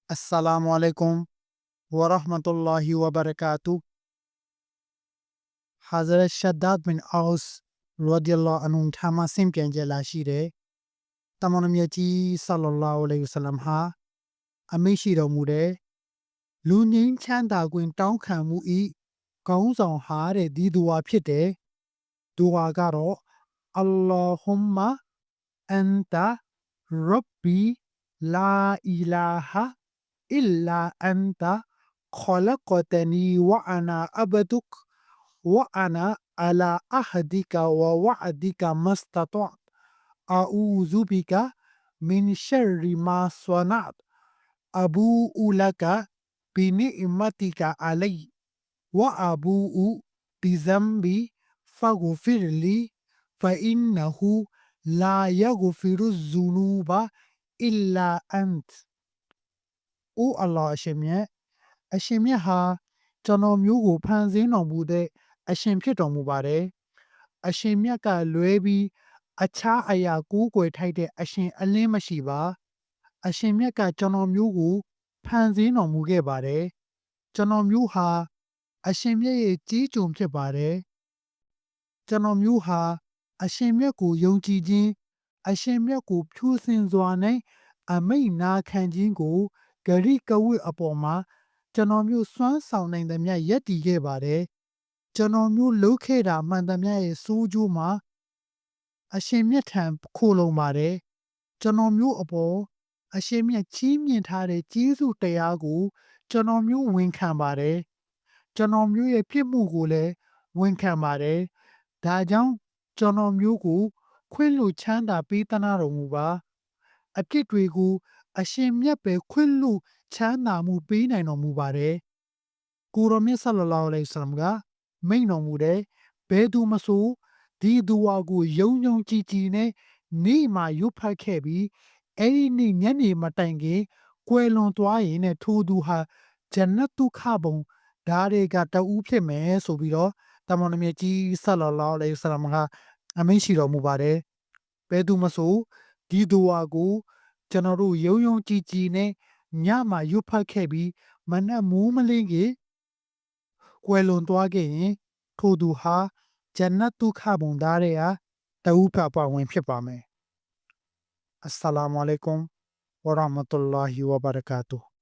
Assalamu alaikum wa rahmatullahi wa barakatuh. Hazrat Shaddad bin Aus radiyallahu anhu thama sim pian je la shi de. Tamon myet ji sallallahu alaihi wasallam ha amitt shi tormu de. Lu ngin chanda kwin taung khan mu i kaung saung ha de di dua phit de. Dua ga ro Allahumma anta rabbi la ilaha illa anta khalaqtani wa ana abduk wa ana ala ahdika wa wa'dika mastata' a'udhu bika min sharri ma sana'at abu'u laka bi ni'matika alay wa abu'u bi dhanbi faghfir li fa innahu la yaghfiru dhunuba illa ant. O Allah အရှင်မြတ်ဟာကျွန်တော်မျိုးကိုဖန်ဆင်းတော်မူတဲ့အရှင်ဖြစ်တော်မူပါတယ်။အရှင်မြတ်ကလွဲပြီးအခြားအရာကိုးကွယ်ထိုက်တဲ့အရှင်အလင်းမရှိပါ။အရှင်မြတ်ကကျွန်တော်မျိုးကိုဖန်ဆင်းတော်မူခဲ့ပါတယ်။ကျွန်တော်မျိုးဟာအရှင်မြတ်ရဲ့ကြီးကျွန်ဖြစ်ပါတယ်။ကျွန်တော်မျိုးဟာအရှင်မြတ်ကိုယုံကြည်ခြင်းအရှင်မြတ်ကိုဖြူစင်စွာနဲ့အမိန့်နာခံခြင်းကိုဂရိကဝတ်အပေါ်မှာကျွန်တော်မျိုးစွမ်းဆောင်နိုင်သမျှယက်တည်ခဲ့ပါတယ်။ကျွန်တော်မျိုးလှုပ်ခဲ့တာမှန်သမျှရဲ့စိုးကျိုးမှာအရှင်မြတ်ထံခိုလုံပါတယ်။ကျွန်တော်မျိုးအပေါ်အရှင်မြတ်ချီးမြှင့်ထားတဲ့ကျေးဇူးတရားကိုကျွန်တော်မျိုးဝန်ခံပါတယ်။ကျွန်တော်မျိုးရဲ့ပြစ်မှုကိုလည်းဝန်ခံပါတယ်။ဒါကြောင့်ကျွန်တော်မျိုးကိုခွင့်လွှတ်ချမ်းသာပေးသနာတော်မူပါ။အပြစ်တွေကိုအရှင်မြတ်ပဲခွင့်လွှတ်ချမ်းသာမှုပေးနိုင်တော်မူပါတယ်။ကိုရောမြတ်ဆလလောလ္လဟ်အလိုင်းဝါဆလမ်ကမိန့်တော်မူတဲ့ဘယ်သူမဆိုဒီဒူဝါကိုယုံယုံကြည်ကြည်နဲ့နေ့မှာရွတ်ဖတ်ခဲ့ပြီးအဲ့ဒီနေ့ညနေမတိုင်ခင်ကွယ်လွန်သွားရင်နဲ့ထိုသူဟာဂျန်နတ်တုခဘုံဓာတွေကတဦးဖြစ်မယ်ဆိုပြီးတော့တမန်တော်မြတ်ကြီးဆလလောလ္လဟ်အလိုင်းဝါဆလမ်ကအမိန့်ရှိတော်မူပါတယ်။ဘယ်သူမဆိုဒီဒူဝါကိုကျွန်တော်တို့ယုံယုံကြည်ကြည်နဲ့ညမှာရွတ်ဖတ်ခဲ့ပြီးမနက်မိုးမလင်းခင်ကွယ်လွန်သွားခဲ့ရင်ထိုသူဟာဂျန်နတ်တုခဘုံသားတွေဟာတဦးဖပါဝင်ဖြစ်ပါမယ်။ Assalamu alaikum wa rahmatullahi wa barakatuh